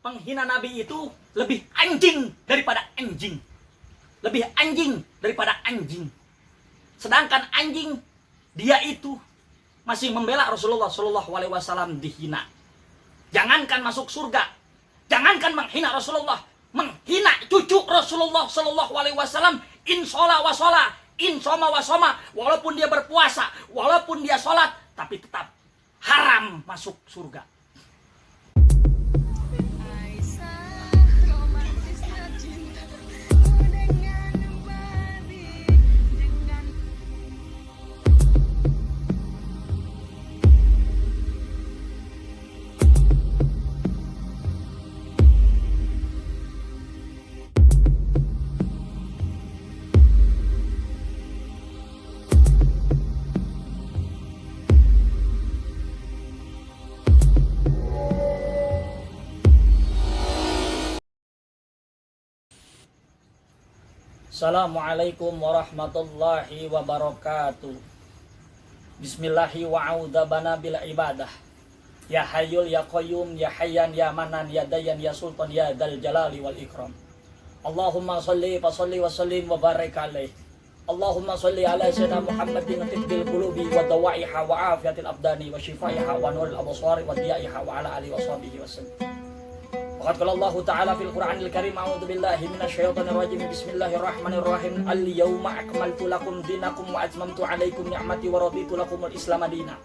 penghina Nabi itu lebih anjing daripada anjing. Lebih anjing daripada anjing. Sedangkan anjing, dia itu masih membela Rasulullah Shallallahu Alaihi Wasallam dihina. Jangankan masuk surga, jangankan menghina Rasulullah, menghina cucu Rasulullah Shallallahu Alaihi Wasallam, inshola wasola, insoma wasoma, walaupun dia berpuasa, walaupun dia sholat, tapi tetap haram masuk surga. Assalamualaikum warahmatullahi wabarakatuh. Bismillahi wa'udhabana bil ibadah. Ya hayyul ya qayyum ya hayyan ya manan ya dayan ya sultan ya dal jalali wal ikram. Allahumma salli wa sallim wa barik alaih. Allahumma salli ala sayyidina Muhammadin tibbil qulubi wa dawaiha wa afiyatil abdani wa shifaiha wa nuril absari wa diyaiha wa ala alihi wa sahbihi wasallam. Waqad qala Allah Ta'ala fil Qur'anil Karim, a'udzu billahi minasyaitonir rajim. Bismillahirrahmanirrahim. Al-yauma akmaltu lakum dinakum wa atmamtu 'alaikum ni'mati wa raditu lakumul Islam dinan.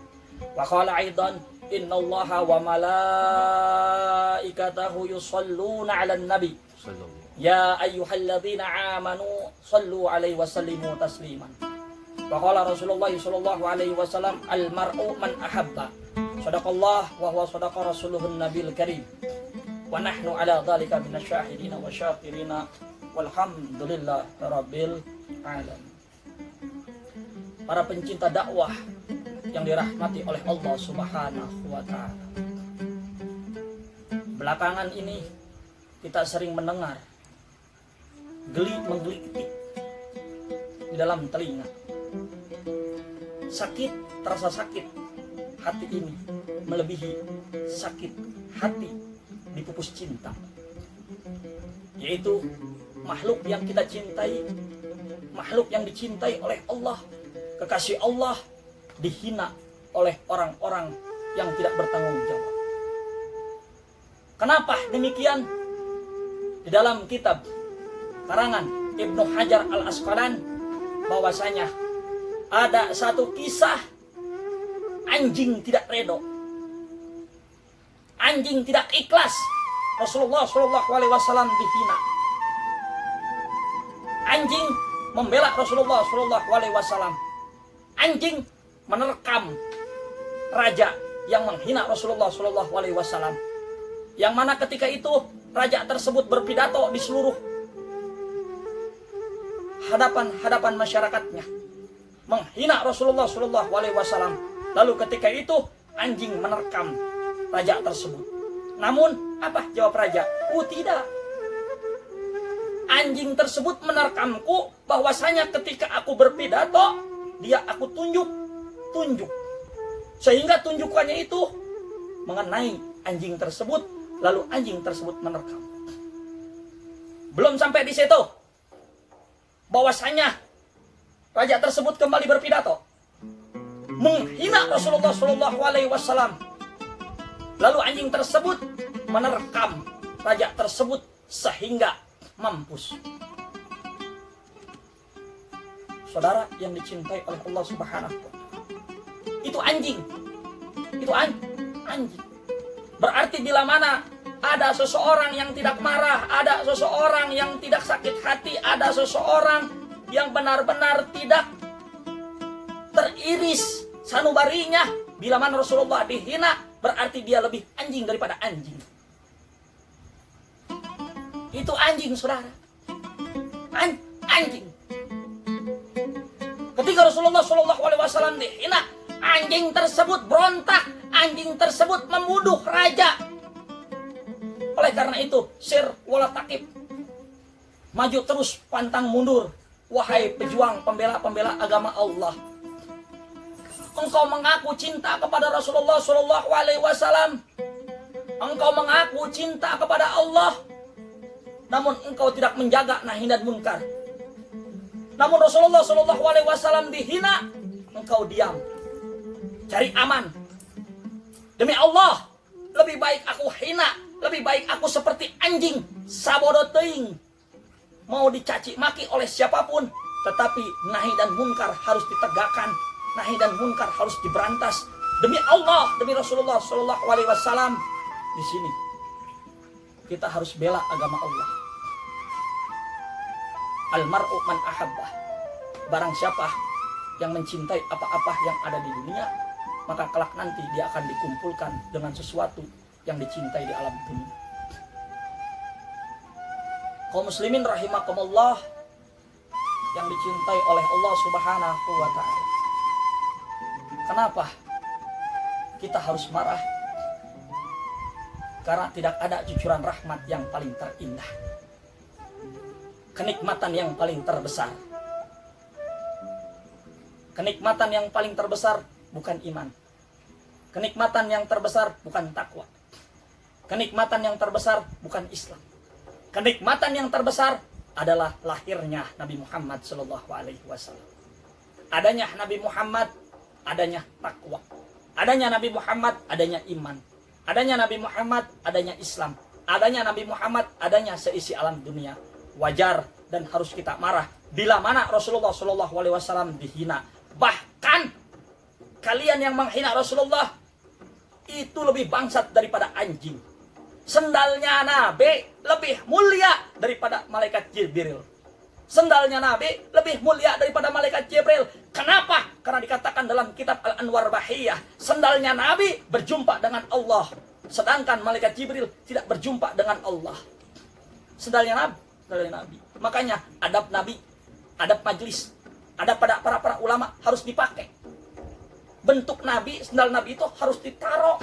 Wa qala aidan, innallaha wa malaikatahu yusholluna 'alan nabi. Ya ayyuhalladzina amanu shallu 'alaihi wa sallimu tasliman. Wa qala Rasulullah sallallahu alaihi wasallam, al-mar'u man ahabba. Shadaqallah wa huwa shadaqa rasuluhun nabil karim. Wa nahnu ala dhalika minasyahidina wa syakirina walhamdulillah rabbil alamin. Para pencinta dakwah yang dirahmati oleh Allah Subhanahu wa taala. Belakangan ini kita sering mendengar menggelitik di dalam telinga. Sakit, terasa sakit hati ini melebihi sakit hati dipupus cinta, yaitu makhluk yang kita cintai, makhluk yang dicintai oleh Allah, kekasih Allah, dihina oleh orang-orang yang tidak bertanggung jawab. Kenapa demikian? Di dalam kitab karangan Ibnu Hajar Al-Asqalani bahwasanya ada satu kisah anjing tidak redo, anjing tidak ikhlas Rasulullah Shallallahu Alaihi Wasallam dihina. Anjing membela Rasulullah Shallallahu Alaihi Wasallam. Anjing menerkam raja yang menghina Rasulullah Shallallahu Alaihi Wasallam. Yang mana ketika itu raja tersebut berpidato di seluruh hadapan masyarakatnya, menghina Rasulullah Shallallahu Alaihi Wasallam. Lalu ketika itu anjing menerkam raja tersebut. Namun apa jawab raja? Tidak. Anjing tersebut menerkamku bahwasanya ketika aku berpidato, dia aku tunjuk. Sehingga tunjukannya itu mengenai anjing tersebut, lalu anjing tersebut menerkam. Belum sampai di situ, bahwasanya raja tersebut kembali berpidato, menghina Rasulullah Shallallahu Alaihi Wasallam. Lalu anjing tersebut menerkam raja tersebut sehingga mampus. Saudara yang dicintai oleh Allah Subhanahu wa taala, itu anjing. Itu anjing. Berarti bila mana ada seseorang yang tidak marah, ada seseorang yang tidak sakit hati, ada seseorang yang benar-benar tidak teriris sanubarinya bila mana Rasulullah dihina, berarti dia lebih anjing daripada anjing. Itu anjing, saudara. Anjing. Ketika Rasulullah Shallallahu Alaihi Wasallam dihina, anjing tersebut berontak, anjing tersebut membunuh raja. Oleh karena itu, sir wala takib, maju terus pantang mundur, wahai pejuang pembela agama Allah. Engkau mengaku cinta kepada Rasulullah Shallallahu Alaihi Wasallam, Engkau mengaku cinta kepada Allah, namun engkau tidak menjaga nahi dan munkar. Namun Rasulullah SAW dihina, engkau diam, cari aman. Demi Allah, lebih baik aku hina, lebih baik aku seperti anjing, sabodo teuing. Mau dicaci maki oleh siapapun, tetapi nahi dan munkar harus ditegakkan, nahi dan munkar harus diberantas. Demi Allah, demi Rasulullah SAW, di sini kita harus bela agama Allah. Almar'u man ahabbah. Barang siapa yang mencintai apa-apa yang ada di dunia, maka kelak nanti dia akan dikumpulkan dengan sesuatu yang dicintai di alam dunia. Kaum muslimin rahimakumullah yang dicintai oleh Allah Subhanahu wa ta'ala. Kenapa kita harus marah? Karena tidak ada cucuran rahmat yang paling terindah, kenikmatan yang paling terbesar. Kenikmatan yang paling terbesar bukan iman. Kenikmatan yang terbesar bukan takwa. Kenikmatan yang terbesar bukan Islam. Kenikmatan yang terbesar adalah lahirnya Nabi Muhammad SAW. Adanya Nabi Muhammad, adanya takwa. Adanya Nabi Muhammad, adanya iman. Adanya Nabi Muhammad, adanya Islam. Adanya Nabi Muhammad, adanya seisi alam dunia. Wajar dan harus kita marah bila mana Rasulullah SAW dihina. Bahkan kalian yang menghina Rasulullah itu lebih bangsat daripada anjing. Sendalnya Nabi lebih mulia daripada malaikat Jibril. Sendalnya Nabi lebih mulia daripada malaikat Jibril. Kenapa? Karena dikatakan dalam kitab Al-Anwar Bahiyah, sendalnya Nabi berjumpa dengan Allah, sedangkan malaikat Jibril tidak berjumpa dengan Allah. Sendalnya Nabi. Makanya adab Nabi, adab majlis, adab pada para ulama harus dipakai. Bentuk Nabi, sendal Nabi itu harus ditaruh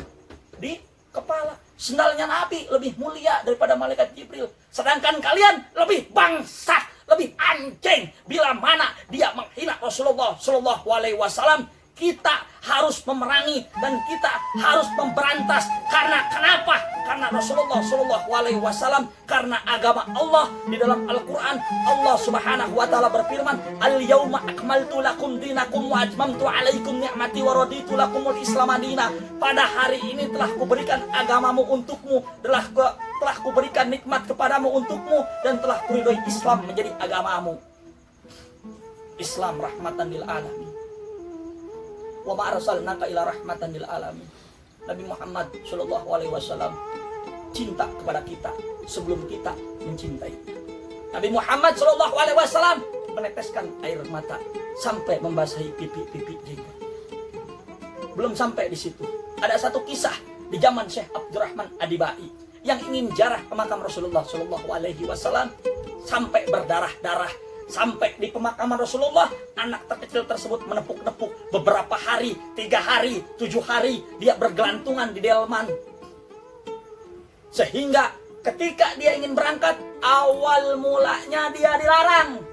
di kepala. Sendalnya Nabi lebih mulia daripada malaikat Jibril. Sedangkan kalian lebih bangsat, lebih anjing bila mana dia menghina Rasulullah SAW. Kita harus memerangi dan kita harus memberantas. Karena kenapa? Karena Rasulullah SAW, karena agama Allah. Di dalam Al-Quran Allah Subhanahu wa ta'ala berfirman, Al-yawma akmaltu lakum dinakum wa atmamtu alaikum ni'mati wa raditu lakumul Islam madina. Pada hari ini telah kuberikan agamamu untukmu, telah kuberikan nikmat kepadamu untukmu, dan telah kuridhoi Islam menjadi agamamu. Islam rahmatan lil alamin. Wa ma arsalnaka ila rahmatan lil alamin. Nabi Muhammad SAW cinta kepada kita sebelum kita mencintai. Nabi Muhammad SAW meneteskan air mata sampai membasahi pipi-pipi jenggot. Belum sampai di situ. Ada satu kisah di zaman Syekh Abdurrahman Adibai yang ingin ziarah ke makam Rasulullah SAW sampai berdarah-darah. Sampai di pemakaman Rasulullah, anak terkecil tersebut menepuk-nepuk beberapa hari, 3 hari, 7 hari, dia bergelantungan di delman. Sehingga ketika dia ingin berangkat, awal mulanya dia dilarang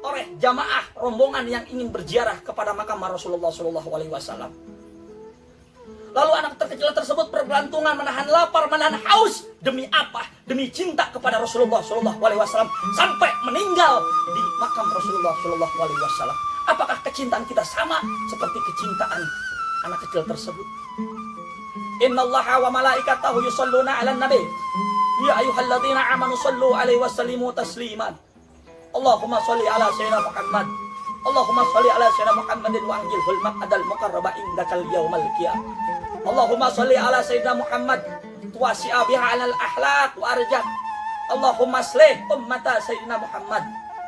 oleh jamaah rombongan yang ingin berziarah kepada makam Rasulullah SAW. Lalu anak terkecil tersebut bergelantungan, menahan lapar, menahan haus. Demi apa? Demi cinta kepada Rasulullah SAW. Sampai meninggal di makam Rasulullah SAW. Apakah kecintaan kita sama seperti kecintaan anak kecil tersebut? Innallaha wa malaikatahu yusalluna 'alan nabi. Ya ayyuhalladzina amanu sallu 'alaihi wa sallimu tasliman. Allahumma shalli 'ala sayyidina Muhammad. Allahumma shalli 'ala sayyidina Muhammadin wa anjilhul maq'adal muqarraba indakal yaumal qiyamah. Allahumma shalli 'ala sayyidina Muhammad tuwasi'a biha 'alal ahlak wa arjak. Allahumma aslih ummata sayyidina Muhammad.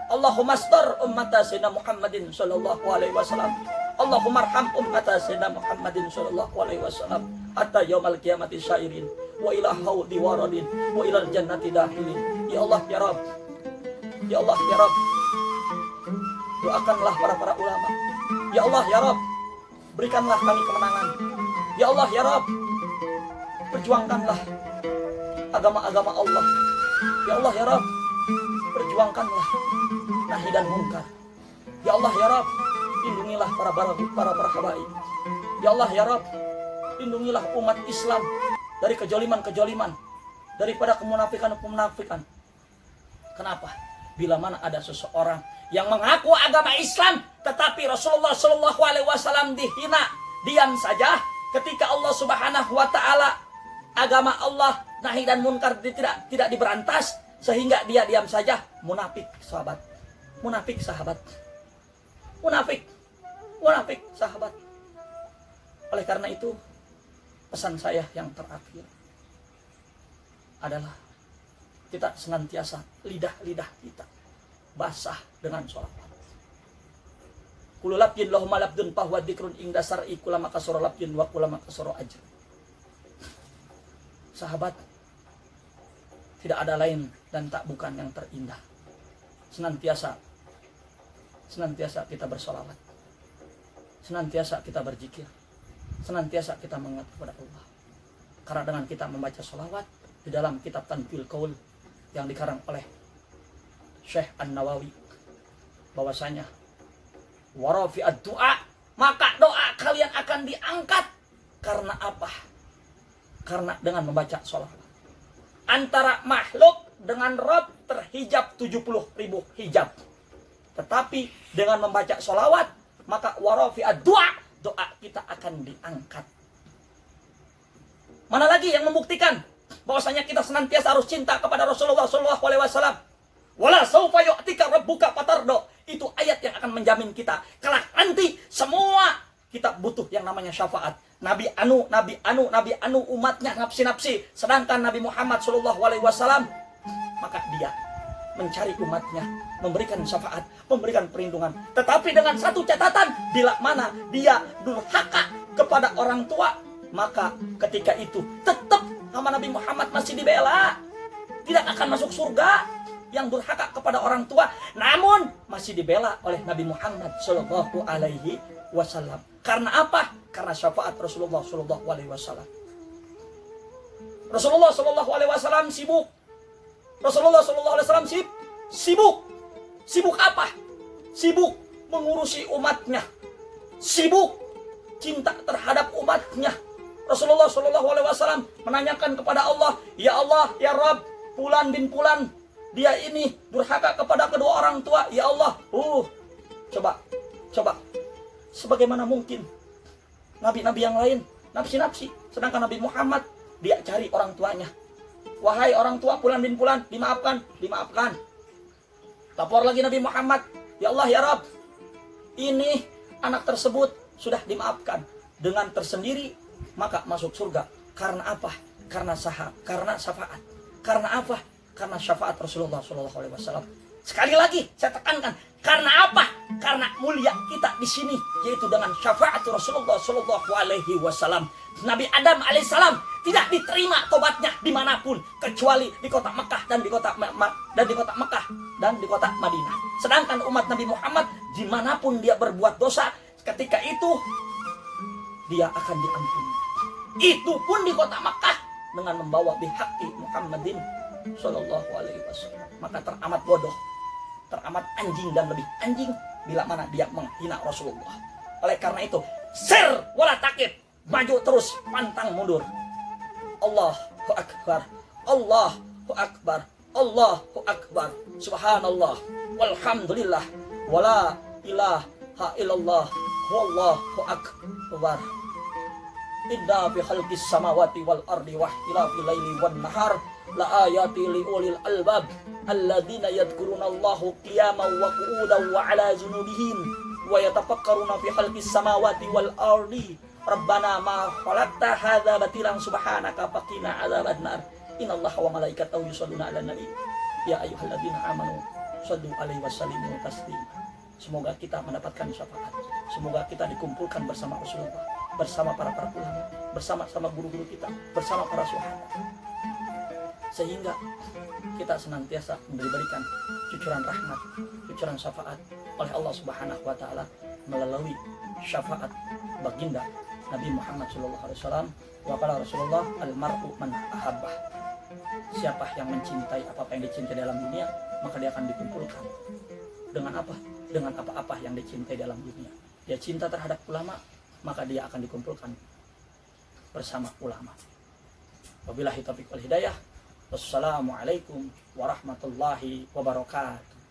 Allahumma astur ummata sayyidina Muhammadin sallallahu alaihi wasallam. Allahumma arham ummata sayyidina Muhammadin sallallahu alaihi wasallam hatta yaumal qiyamati syairin wa ila haudi waradin wa ila jannati dahilin. Ya Allah ya Rabb. Ya Allah ya Rabb. Doakanlah para ulama. Ya Allah ya Rabb, berikanlah kami kemenangan. Ya Allah ya Rabb, perjuangkanlah agama-agama Allah. Ya Allah ya Rabb, perjuangkanlah nahi dan munkar. Ya Allah ya Rabb, lindungilah para habaib. Ya Allah ya Rabb, lindungilah umat Islam dari kejoliman-kejoliman, daripada kemunafikan-kemunafikan. Kenapa? Bila mana ada seseorang yang mengaku agama Islam, tetapi Rasulullah Shallallahu Alaihi Wasallam dihina, diam saja. Ketika Allah Subhanahu Wa Taala, agama Allah nahi dan munkar tidak diberantas, sehingga dia diam saja. Munafik sahabat, munafik sahabat, munafik sahabat. Oleh karena itu, pesan saya yang terakhir adalah kita senantiasa lidah kita basah dengan sholawat. Kullu labdin lahum labdun fahuwa dzikrun inda syar'i kulama kasara labdin wa kulama kasara ajr. Sahabat, tidak ada lain dan tak bukan yang terindah. Senantiasa kita bersholawat. Senantiasa kita berzikir. Senantiasa kita mengingat kepada Allah. Karena dengan kita membaca sholawat di dalam kitab Tanfil Qaul yang dikarang oleh Syekh An-Nawawi, bahwasanya warafi'ad du'a, maka doa kalian akan diangkat. Karena apa? Karena dengan membaca sholawat. Antara makhluk dengan Rabb terhijab 70.000 hijab. Tetapi dengan membaca sholawat, maka warafi'ad du'a, doa kita akan diangkat. Mana lagi yang membuktikan bahwasanya kita senantiasa harus cinta kepada Rasulullah Shallallahu Alaihi Wasallam? Wala saufa yu'tika rabbuka fatardo. Itu ayat yang akan menjamin kita kelak nanti semua kita butuh yang namanya syafaat. Nabi anu umatnya nafsi-nafsi, sedangkan Nabi Muhammad Shallallahu Alaihi Wasallam, maka dia mencari umatnya, memberikan syafaat, memberikan perlindungan. Tetapi dengan satu catatan, bila mana dia durhaka kepada orang tua, maka ketika itu tetap nama Nabi Muhammad masih dibela, tidak akan masuk surga. Yang durhaka kepada orang tua, namun masih dibela oleh Nabi Muhammad Shallallahu Alaihi Wasallam. Karena apa? Karena syafaat Rasulullah Shallallahu Alaihi Wasallam. Rasulullah Shallallahu Alaihi Wasallam sibuk. Rasulullah Shallallahu Alaihi Wasallam sibuk. Sibuk apa? Sibuk mengurusi umatnya. Sibuk cinta terhadap umatnya. Rasulullah Shallallahu Alaihi Wasallam menanyakan kepada Allah, ya Allah, ya Rabb, Fulan bin Fulan, dia ini durhaka kepada kedua orang tua. Ya Allah, coba. Sebagaimana mungkin nabi-nabi yang lain nafsi-nafsi, sedangkan Nabi Muhammad dia cari orang tuanya. Wahai orang tua Fulan bin Fulan, dimaafkan. Lapor lagi Nabi Muhammad, ya Allah, ya Rabb, ini anak tersebut sudah dimaafkan dengan tersendiri, maka masuk surga. Karena apa? Karena syafaat. Karena apa? Karena syafaat Rasulullah Shallallahu Alaihi Wasallam. Sekali lagi saya tekankan, karena apa? Karena mulia kita di sini, yaitu dengan syafaat Rasulullah Shallallahu Alaihi Wasallam. Nabi Adam alaihissalam tidak diterima tobatnya dimanapun, kecuali di kota Mekah dan di kota Madinah. Sedangkan umat Nabi Muhammad dimanapun dia berbuat dosa, ketika itu dia akan diampuni. Itu pun di kota Mekah dengan membawa bihaqi Muhammadin Sallallahu Alaihi Wasallam. Maka teramat bodoh, teramat anjing dan lebih anjing bila mana dia menghina Rasulullah. Oleh karena itu, sir wala takit, maju terus, pantang mundur. Allahu Akbar, Allahu Akbar, Allahu Akbar. Subhanallah, walhamdulillah, wala ilaha illallah, wallahu akbar. Inna fi khalqis samawati wal ardi wa ikhtilafil laili wan nahar la ayati li ulil albab alladzina yadhkuruna Allahu qiyaman wa qu'udan wa 'ala junubihim wa yatafakkaruna fi khalqis samawati wal ardi rabbana ma khalaqta hadza batilan subhanaka faqina 'adzabannar innallaha wa malaikatahu yusholluna 'alan nabi ya ayyuhalladzina amanu shallu 'alaihi wa sallimu taslima. Semoga kita mendapatkan syafaat. Semoga kita dikumpulkan bersama Rasulullah, bersama para ulama, bersama guru-guru kita, bersama para sahabat. Sehingga kita senantiasa diberikan cucuran rahmat, cucuran syafaat oleh Allah Subhanahu wa taala melalui syafaat baginda Nabi Muhammad sallallahu alaihi wasallam. Wa qala Rasulullah al-mar'u man ahabba. Siapa yang mencintai apa yang dicintai dalam dunia, maka dia akan dikumpulkan dengan apa? Dengan apa-apa yang dicintai dalam dunia. Dia cinta terhadap ulama, maka dia akan dikumpulkan bersama ulama. Wabillahi taufiq wal hidayah. Wassalamualaikum warahmatullahi wabarakatuh.